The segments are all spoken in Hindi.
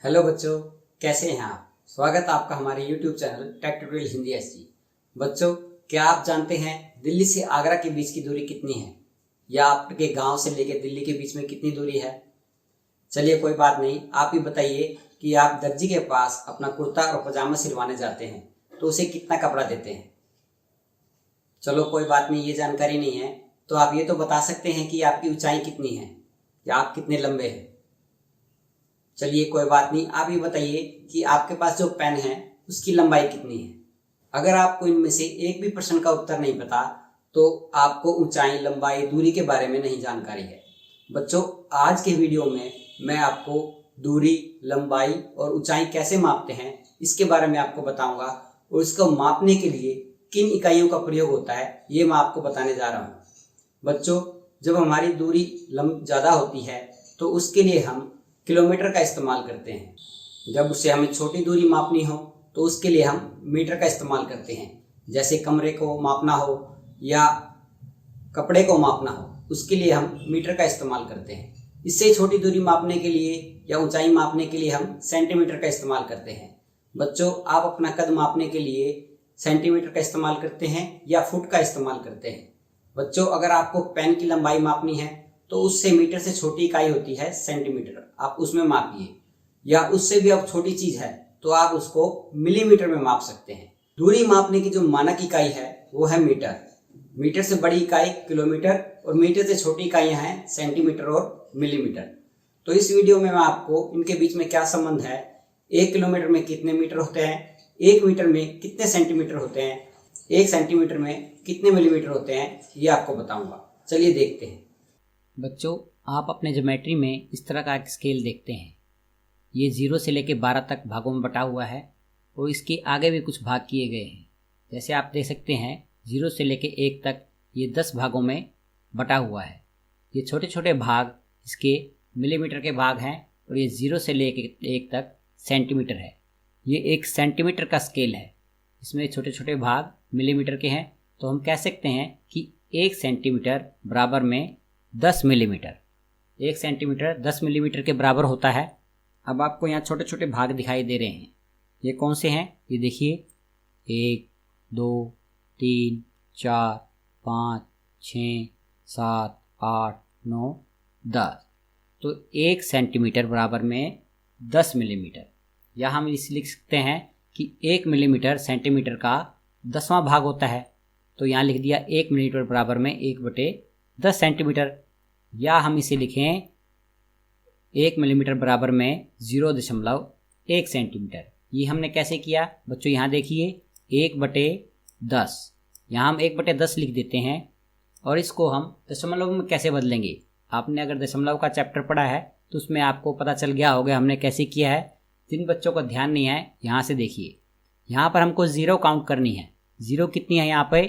हेलो बच्चों, कैसे हैं आप। स्वागत है आपका हमारे YouTube channel tech tutorial Hindi SG. बच्चों, क्या आप जानते हैं दिल्ली से आगरा के बीच की दूरी कितनी है, या आपके गांव से लेकर दिल्ली के बीच में कितनी दूरी है। चलिए कोई बात नहीं, आप ही बताइए कि आप दर्जी के पास अपना कुर्ता और पजामा सिलवाने जाते हैं तो उसे कितना कपड़ा देते हैं। चलो कोई बात नहीं, ये जानकारी नहीं है तो आप ये तो बता सकते हैं कि आपकी ऊंचाई कितनी है या आप कितने लंबे हैं। चलिए कोई बात नहीं, आप ये बताइए कि आपके पास जो पेन है उसकी लंबाई कितनी है। अगर आपको इनमें से एक भी प्रश्न का उत्तर नहीं पता तो आपको ऊंचाई, लंबाई, दूरी के बारे में नहीं जानकारी है। बच्चों, आज के वीडियो में मैं आपको दूरी, लंबाई और ऊंचाई कैसे मापते हैं इसके बारे में आपको बताऊंगा, और इसको मापने के लिए किन इकाइयों का प्रयोग होता है ये मैं आपको बताने जा रहा हूँ। बच्चों, जब हमारी दूरी ज़्यादा होती है तो उसके लिए हम किलोमीटर का इस्तेमाल करते हैं। जब उससे हमें छोटी दूरी मापनी हो तो उसके लिए हम मीटर का इस्तेमाल करते हैं। जैसे कमरे को मापना हो या कपड़े को मापना हो उसके लिए हम मीटर का इस्तेमाल करते हैं। इससे छोटी दूरी मापने के लिए या ऊंचाई मापने के लिए हम सेंटीमीटर का इस्तेमाल करते हैं। बच्चों, आप अपना कद मापने के लिए सेंटीमीटर का इस्तेमाल करते हैं या फुट का इस्तेमाल करते हैं। बच्चों, अगर आपको पेन की लंबाई मापनी है तो उससे मीटर से छोटी इकाई होती है सेंटीमीटर, आप उसमें मापिए। या उससे भी अब छोटी चीज है तो आप उसको मिलीमीटर में माप सकते हैं। दूरी मापने की जो मानक इकाई है वो है मीटर। मीटर से बड़ी इकाई किलोमीटर और मीटर से छोटी इकाइयां हैं सेंटीमीटर और मिलीमीटर। तो इस वीडियो में मैं आपको इनके बीच में क्या संबंध है, 1 किलोमीटर में कितने मीटर होते हैं, 1 मीटर में कितने सेंटीमीटर होते हैं, 1 सेंटीमीटर में कितने मिलीमीटर होते हैं, ये आपको बताऊंगा। चलिए देखते हैं। बच्चों, आप अपने ज्योमेट्री में इस तरह का एक स्केल देखते हैं। ये 0 से लेकर 12 तक भागों में बटा हुआ है और इसके आगे भी कुछ भाग किए गए हैं। जैसे आप देख सकते हैं 0 से लेकर 1 तक ये 10 भागों में बटा हुआ है। ये छोटे छोटे भाग इसके मिलीमीटर के भाग हैं और ये 0 से लेकर 1 तक सेंटीमीटर है। ये एक सेंटीमीटर का स्केल है, इसमें छोटे छोटे भाग मिलीमीटर के हैं। तो हम कह सकते हैं कि 1 सेंटीमीटर बराबर में 10 मिलीमीटर। 1 सेंटीमीटर 10 मिलीमीटर के बराबर होता है। अब आपको यहाँ छोटे छोटे भाग दिखाई दे रहे हैं, ये कौन से हैं ये देखिए, 1 2 3 4 5 6 7 8 9 10। तो 1 सेंटीमीटर बराबर में 10 मिलीमीटर। या हम इस लिख सकते हैं कि 1 मिलीमीटर सेंटीमीटर का 10वां भाग होता है। तो यहाँ लिख दिया 1 मिलीमीटर बराबर में 1/10 सेंटीमीटर। या हम इसे लिखें 1 मिलीमीटर बराबर में 0.1 सेंटीमीटर। ये हमने कैसे किया बच्चों, यहाँ देखिए 1/10। यहाँ हम 1/10 लिख देते हैं और इसको हम दशमलव में कैसे बदलेंगे। आपने अगर दशमलव का चैप्टर पढ़ा है तो उसमें आपको पता चल गया होगा हमने कैसे किया है। जिन बच्चों को ध्यान नहीं है यहाँ से देखिए, यहाँ पर हमको 0 काउंट करनी है। 0 कितनी है यहाँ पे,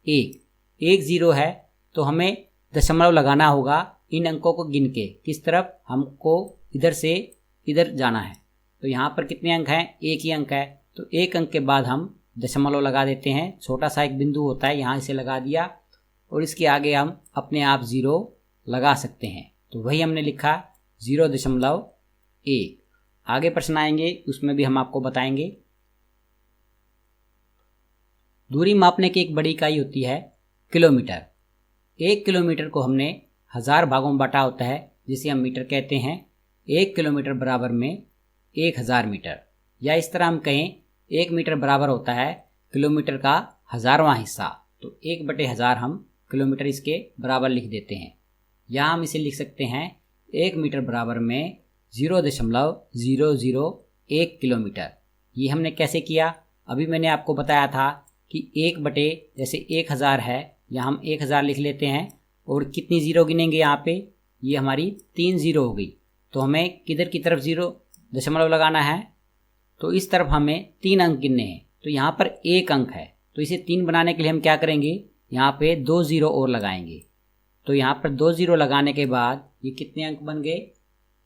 1 0 है तो हमें दशमलव लगाना होगा इन अंकों को गिन के। किस तरफ, हमको इधर से इधर जाना है। तो यहाँ पर कितने अंक हैं, 1 ही अंक है। तो 1 अंक के बाद हम दशमलव लगा देते हैं। छोटा सा एक बिंदु होता है, यहाँ इसे लगा दिया और इसके आगे हम अपने आप 0 लगा सकते हैं। तो वही हमने लिखा 0.1। आगे प्रश्न आएंगे उसमें भी हम आपको बताएंगे। दूरी मापने की एक बड़ी इकाई होती है किलोमीटर। 1 किलोमीटर को हमने 1000 भागों में बांटा होता है जिसे हम मीटर कहते हैं। 1 किलोमीटर बराबर में 1000 मीटर। या इस तरह हम कहें 1 मीटर बराबर होता है किलोमीटर का 1000वां हिस्सा। तो 1/1000 हम किलोमीटर इसके बराबर लिख देते हैं। या हम इसे लिख सकते हैं 1 मीटर बराबर में 0.001 किलोमीटर। ये हमने कैसे किया, अभी मैंने आपको बताया था कि 1 जैसे 1000 है, या हम 1000 लिख लेते हैं और कितनी 0 गिनेंगे यहाँ पे, ये हमारी 3 0 हो गई। तो हमें किधर की तरफ 0 दशमलव लगाना है, तो इस तरफ हमें 3 अंक गिनने हैं। तो यहाँ पर 1 अंक है तो इसे 3 बनाने के लिए हम क्या करेंगे, यहाँ पे 2 0 और लगाएंगे। तो यहाँ पर 2 0 लगाने के बाद ये कितने अंक बन गए,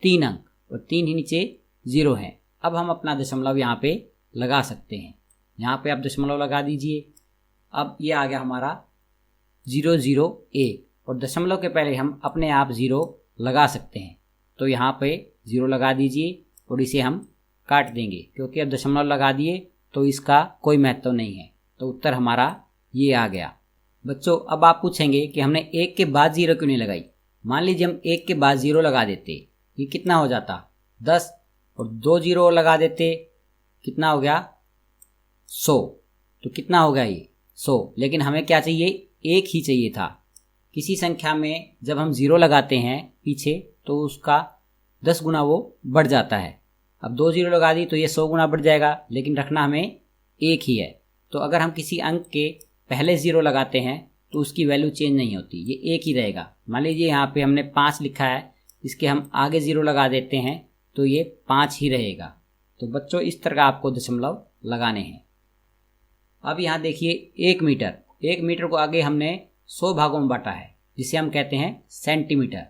3 अंक, और 3 ही नीचे 0 है। अब हम अपना दशमलव यहाँ पे लगा सकते हैं। यहाँ पे आप दशमलव लगा दीजिए। अब ये आ गया हमारा 0.01 और दशमलव के पहले हम अपने आप 0 लगा सकते हैं। तो यहाँ पे 0 लगा दीजिए और इसे हम काट देंगे, क्योंकि अब दशमलव लगा दिए तो इसका कोई महत्व नहीं है। तो उत्तर हमारा ये आ गया। बच्चों अब आप पूछेंगे कि हमने 1 के बाद 0 क्यों नहीं लगाई। मान लीजिए हम 1 के बाद 0 लगा देते, ये कितना हो जाता 10, और 2 0 लगा देते, कितना हो गया 100। तो कितना हो गया ये 100। लेकिन हमें क्या चाहिए, 1 ही चाहिए था। किसी संख्या में जब हम 0 लगाते हैं पीछे तो उसका 10 गुना वो बढ़ जाता है। अब 2 0 लगा दी तो ये 100 गुना बढ़ जाएगा, लेकिन रखना हमें 1 ही है। तो अगर हम किसी अंक के पहले 0 लगाते हैं तो उसकी वैल्यू चेंज नहीं होती, ये 1 ही रहेगा। मान लीजिए यहाँ पे हमने 5 लिखा है, इसके हम आगे 0 लगा देते हैं तो ये 5 ही रहेगा। तो बच्चों इस तरह का आपको दशमलव लगाने हैं। अब यहाँ देखिए 1 मीटर, 1 मीटर को आगे हमने 100 भागों में बांटा है, जिसे हम कहते हैं सेंटीमीटर।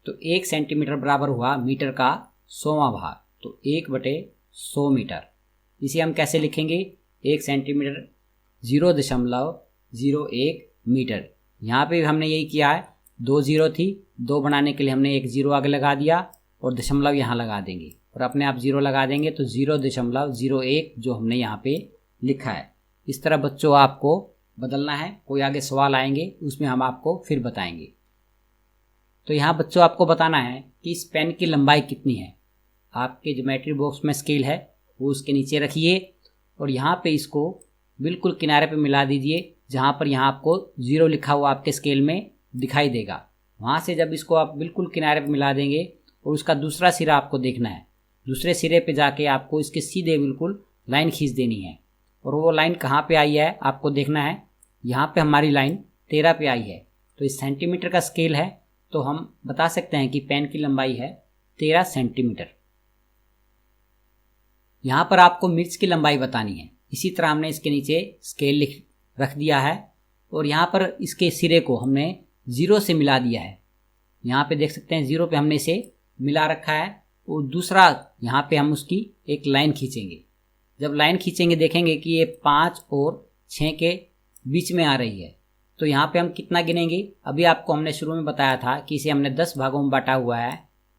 तो 1 सेंटीमीटर बराबर हुआ मीटर का 100वां भाग, तो 1/100 मीटर। इसे हम कैसे लिखेंगे, 1 सेंटीमीटर 0.01 मीटर। यहाँ पे हमने यही किया है, 2 0 थी, 2 बनाने के लिए हमने 1 0 आगे लगा दिया और दशमलव यहाँ लगा देंगे और अपने आप 0 लगा देंगे, तो 0.01 जो हमने यहाँ पे लिखा है। इस तरह बच्चों आपको बदलना है। कोई आगे सवाल आएंगे उसमें हम आपको फिर बताएंगे। तो यहाँ बच्चों आपको बताना है कि इस पेन की लंबाई कितनी है। आपके ज्योमेट्री बॉक्स में स्केल है, वो उसके नीचे रखिए और यहाँ पे इसको बिल्कुल किनारे पे मिला दीजिए, जहाँ पर यहाँ आपको 0 लिखा हुआ आपके स्केल में दिखाई देगा। वहाँ से जब इसको आप बिल्कुल किनारे पे मिला देंगे और उसका दूसरा सिरा आपको देखना है, दूसरे सिरे पे जाके आपको इसके सीधे बिल्कुल लाइन खींच देनी है। और वो लाइन कहाँ पे आई है आपको देखना है, यहाँ पे हमारी लाइन 13 पे आई है। तो इस सेंटीमीटर का स्केल है, तो हम बता सकते हैं कि पेन की लंबाई है 13 सेंटीमीटर। यहाँ पर आपको मिर्च की लंबाई बतानी है। इसी तरह हमने इसके नीचे स्केल रख दिया है और यहाँ पर इसके सिरे को हमने 0 से मिला दिया है। यहाँ पे देख सकते हैं 0 पे हमने इसे मिला रखा है और दूसरा यहाँ पे हम उसकी एक लाइन खींचेंगे। जब लाइन खींचेंगे देखेंगे कि ये 5 और 6 के बीच में आ रही है। तो यहाँ पे हम कितना गिनेंगे, अभी आपको हमने शुरू में बताया था कि इसे हमने 10 भागों में बांटा हुआ है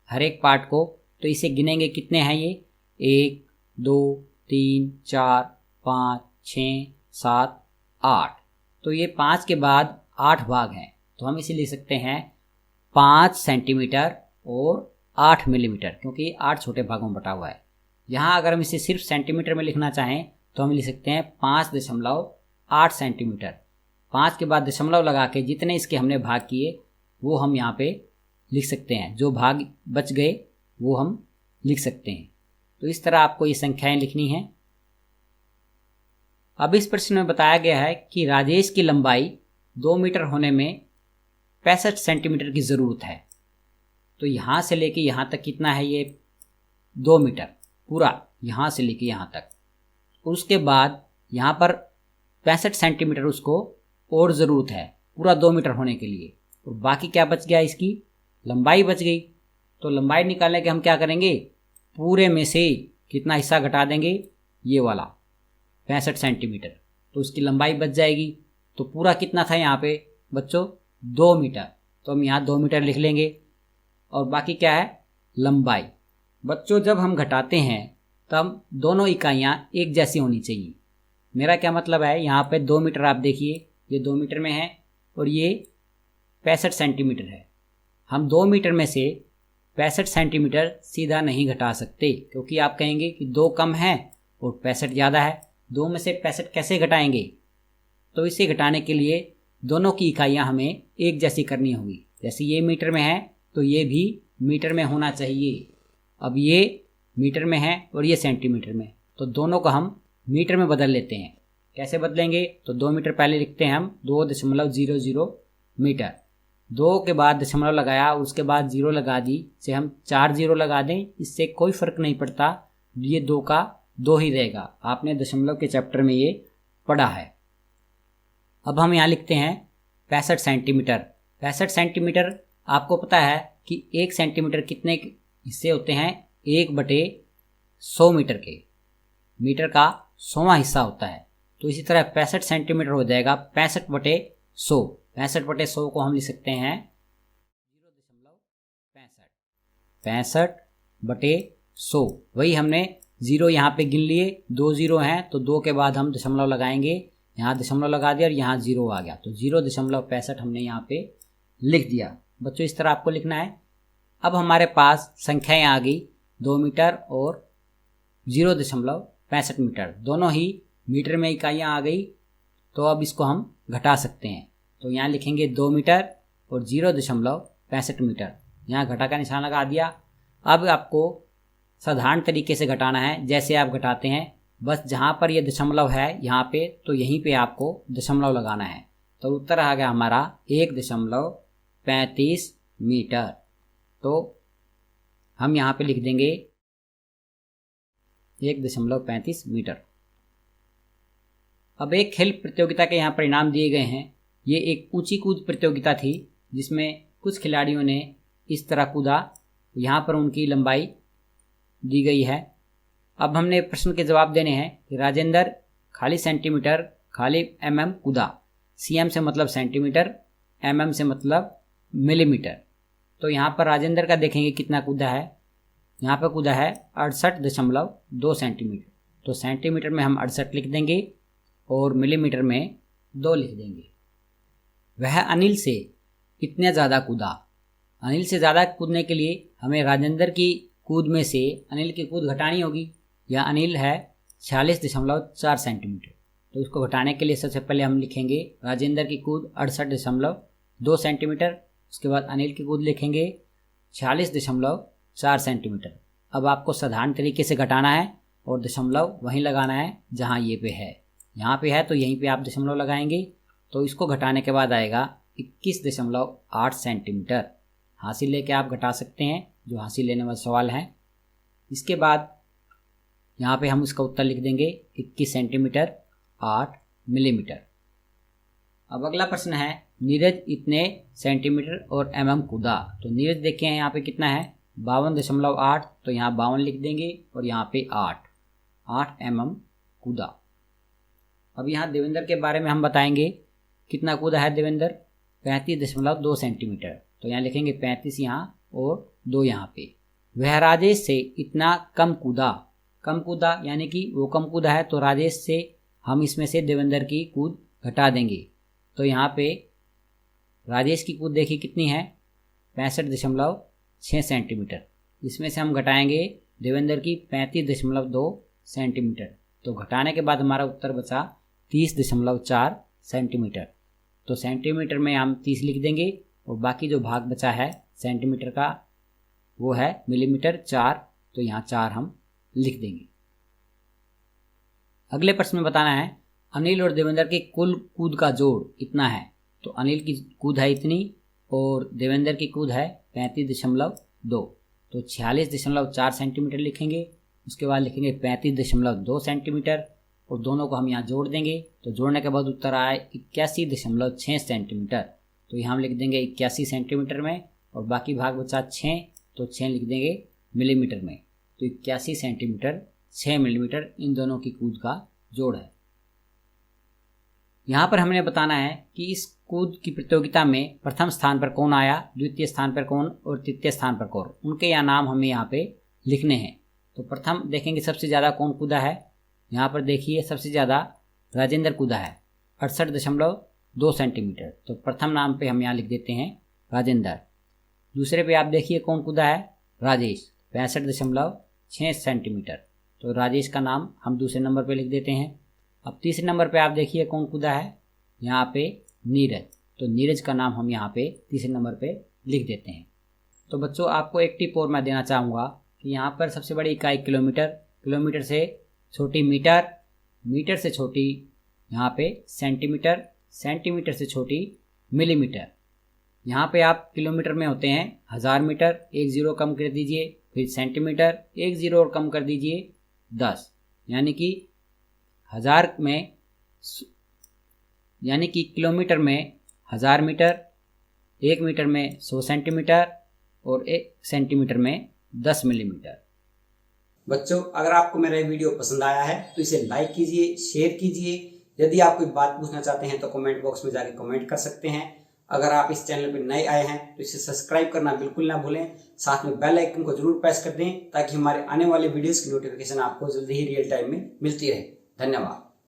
हर एक पार्ट को। तो इसे गिनेंगे कितने हैं ये, 1 2 3 4 5 6 7 8। तो ये 5 के बाद 8 भाग हैं, तो हम इसे लिख सकते हैं 5 सेंटीमीटर और 8 मिलीमीटर, क्योंकि 8 छोटे भागों में बटा हुआ है। यहाँ अगर हम इसे सिर्फ सेंटीमीटर में लिखना चाहें तो हम लिख सकते हैं 5.8 सेंटीमीटर। 5 के बाद दशमलव लगा के जितने इसके हमने भाग किए वो हम यहाँ पे लिख सकते हैं, जो भाग बच गए वो हम लिख सकते हैं। तो इस तरह आपको ये संख्याएं लिखनी हैं। अब इस प्रश्न में बताया गया है कि राजेश की लंबाई 2 मीटर होने में 65 सेंटीमीटर की ज़रूरत है। तो यहाँ से लेके यहाँ तक कितना है, ये 2 मीटर पूरा, यहाँ से लेके यहाँ तक। उसके बाद यहाँ पर 65 सेंटीमीटर उसको और ज़रूरत है पूरा 2 मीटर होने के लिए। और बाकी क्या बच गया, इसकी लंबाई बच गई। तो लंबाई निकालने के हम क्या करेंगे, पूरे में से कितना हिस्सा घटा देंगे, ये वाला 65 सेंटीमीटर, तो उसकी लंबाई बच जाएगी। तो पूरा कितना था यहाँ पे बच्चों, 2 मीटर। तो हम यहाँ 2 मीटर लिख लेंगे और बाकी क्या है, लंबाई। बच्चों जब हम घटाते हैं तब दोनों इकाइयाँ एक जैसी होनी चाहिए। मेरा क्या मतलब है, यहाँ पे 2 मीटर आप देखिए, ये 2 मीटर में है और ये 65 सेंटीमीटर है। हम 2 मीटर में से 65 सेंटीमीटर सीधा नहीं घटा सकते, क्योंकि आप कहेंगे कि 2 कम है और 65 ज़्यादा है, 2 में से 65 कैसे घटाएंगे। तो इसे घटाने के लिए दोनों की इकाइयाँ हमें एक जैसी करनी होगी। जैसे ये मीटर में है तो ये भी मीटर में होना चाहिए। अब ये मीटर में है और ये सेंटीमीटर में, तो दोनों को हम मीटर में बदल लेते हैं। कैसे बदलेंगे, तो 2 मीटर पहले लिखते हैं हम 2.00 मीटर। 2 के बाद दशमलव लगाया, उसके बाद 0 लगा दी, से हम 4 0 लगा दें, इससे कोई फ़र्क नहीं पड़ता, ये 2 का 2 ही रहेगा। आपने दशमलव के चैप्टर में ये पढ़ा है। अब हम यहाँ लिखते हैं 65 सेंटीमीटर। 65 सेंटीमीटर आपको पता है कि 1 सेंटीमीटर कितने हिस्से होते हैं, 1/100 मीटर के, मीटर का 100वां हिस्सा होता है। तो इसी तरह 65 सेंटीमीटर हो जाएगा 65/100। 65/100 को हम लिख सकते हैं 0.65। 100। वही हमने 0 यहाँ पे गिन लिए, 2 0 हैं तो 2 के बाद हम दशमलव लगाएंगे, यहाँ दशमलव लगा दिया और यहाँ 0 आ गया तो 0.65 हमने यहाँ पे लिख दिया। बच्चों इस तरह आपको लिखना है। अब हमारे पास संख्याएं आ गई 2 मीटर और 0.65 मीटर, दोनों ही मीटर में इकाइयाँ आ गई। तो अब इसको हम घटा सकते हैं, तो यहाँ लिखेंगे 2 मीटर और 0.65 मीटर, यहाँ घटा का निशान लगा दिया। अब आपको साधारण तरीके से घटाना है, जैसे आप घटाते हैं, बस जहाँ पर ये दशमलव है यहाँ पे, तो यहीं पे आपको दशमलव लगाना है। तो उत्तर आ गया हमारा 1.35 मीटर। तो हम यहाँ पे लिख देंगे 1.35 मीटर। अब एक खेल प्रतियोगिता के यहाँ परिणाम दिए गए हैं। ये एक ऊंची कूद प्रतियोगिता थी जिसमें कुछ खिलाड़ियों ने इस तरह कूदा, यहाँ पर उनकी लंबाई दी गई है। अब हमने प्रश्न के जवाब देने हैं कि राजेंद्र खाली सेंटीमीटर खाली mm कूदा। cm से मतलब सेंटीमीटर, mm से मतलब मिलीमीटर। तो यहाँ पर राजेंद्र का देखेंगे कितना कूदा है, यहाँ पर कूदा है 68.2 सेंटीमीटर। तो सेंटीमीटर में हम 68 लिख देंगे और मिलीमीटर में 2 लिख देंगे। वह अनिल से इतने ज़्यादा कूदा। अनिल से ज़्यादा कूदने के लिए हमें राजेंद्र की कूद में से अनिल की कूद घटानी होगी। यह अनिल है 46.4 सेंटीमीटर, तो इसको घटाने के लिए सबसे पहले हम लिखेंगे राजेंद्र की कूद 68.2 सेंटीमीटर, उसके बाद अनिल की कूद लिखेंगे 46.4 सेंटीमीटर। अब आपको साधारण तरीके से घटाना है और दशमलव वहीं लगाना है जहाँ ये पे है। यहाँ पे है तो यहीं पे आप दशमलव लगाएंगे, तो इसको घटाने के बाद आएगा 21.8 सेंटीमीटर। हासिल लेके आप घटा सकते हैं, जो हासिल लेने वाला सवाल है। इसके बाद यहाँ पे हम उसका उत्तर लिख देंगे 21 सेंटीमीटर 8 मिलीमीटर। अब अगला प्रश्न है नीरज इतने सेंटीमीटर और mm कूदा। तो नीरज देखें यहाँ पे कितना है 52.8, तो यहाँ 52 लिख देंगे और यहाँ पे 8 mm कूदा। अब यहाँ देवेंद्र के बारे में हम बताएंगे कितना कूदा है देवेंद्र, 35.2 सेंटीमीटर। तो यहाँ लिखेंगे 35 यहाँ और 2 यहाँ पे। वह राजेश से इतना कम कूदा यानी कि वो कम कूदा है, तो राजेश से हम इसमें से देवेंद्र की कूद घटा देंगे। तो यहाँ पे राजेश की कूद देखिए कितनी है 65.6 सेंटीमीटर, इसमें से हम घटाएंगे देवेंद्र की 35.2 सेंटीमीटर। तो घटाने के बाद हमारा उत्तर बचा 30.4 सेंटीमीटर। तो सेंटीमीटर में हम 30 लिख देंगे और बाकी जो भाग बचा है सेंटीमीटर का वो है मिलीमीटर 4, तो यहाँ 4 हम लिख देंगे। अगले प्रश्न में बताना है अनिल और देवेंद्र के कुल कूद का जोड़ इतना है। तो अनिल की कूद है इतनी और देवेंद्र की कूद है 35.2, तो 46.4 सेंटीमीटर लिखेंगे। उसके बाद लिखेंगे 35.2 सेंटीमीटर और दोनों को हम यहाँ जोड़ देंगे। तो जोड़ने के बाद उत्तर आए 81.6 सेंटीमीटर। तो यहाँ हम लिख देंगे 81 सेंटीमीटर में और बाकी भाग बचा 6, तो 6 लिख देंगे मिलीमीटर में। तो 81 सेंटीमीटर 6 मिलीमीटर इन दोनों की कूद का जोड़ है। यहाँ पर हमने बताना है कि इस कूद की प्रतियोगिता में प्रथम स्थान पर कौन आया, द्वितीय स्थान पर कौन और तृतीय स्थान पर कौन, उनके यहाँ नाम हमें यहाँ पे लिखने हैं। तो प्रथम देखेंगे सबसे ज़्यादा कौन कूदा है। यहाँ पर देखिए सबसे ज़्यादा राजेंद्र कूदा है 68.2 सेंटीमीटर। तो प्रथम नाम पे हम यहाँ लिख देते हैं राजेंद्र। दूसरे पे आप देखिए कौन कूदा है राजेश 65.6 सेंटीमीटर। तो राजेश का नाम हम दूसरे नंबर पे लिख देते हैं। अब तीसरे नंबर पे आप देखिए कौन कूदा है यहाँ पे नीरज। तो नीरज का नाम हम यहाँ पे तीसरे नंबर पे लिख देते हैं। तो बच्चों आपको एक टिप और मैं देना चाहूँगा कि यहाँ पर सबसे बड़ी इकाई किलोमीटर, किलोमीटर से छोटी मीटर, मीटर से छोटी यहाँ पे सेंटीमीटर, सेंटीमीटर से छोटी मिलीमीटर। यहाँ पे आप किलोमीटर में होते हैं 1000 मीटर, 1 जीरो कम कर दीजिए, फिर सेंटीमीटर 1 जीरो और कम कर दीजिए 10, यानी कि 1000 में यानी कि किलोमीटर में 1000 मीटर, 1 मीटर में 100 सेंटीमीटर और 1 सेंटीमीटर में 10 मिलीमीटर। बच्चों अगर आपको मेरा ये वीडियो पसंद आया है तो इसे लाइक कीजिए, शेयर कीजिए। यदि आप कोई बात पूछना चाहते हैं तो कमेंट बॉक्स में जाके कमेंट कर सकते हैं। अगर आप इस चैनल पर नए आए हैं तो इसे सब्सक्राइब करना बिल्कुल ना भूलें, साथ में बेल आइकन को जरूर प्रेस कर दें ताकि हमारे आने वाले वीडियोस की नोटिफिकेशन आपको जल्दी ही रियल टाइम में मिलती रहे। धन्यवाद।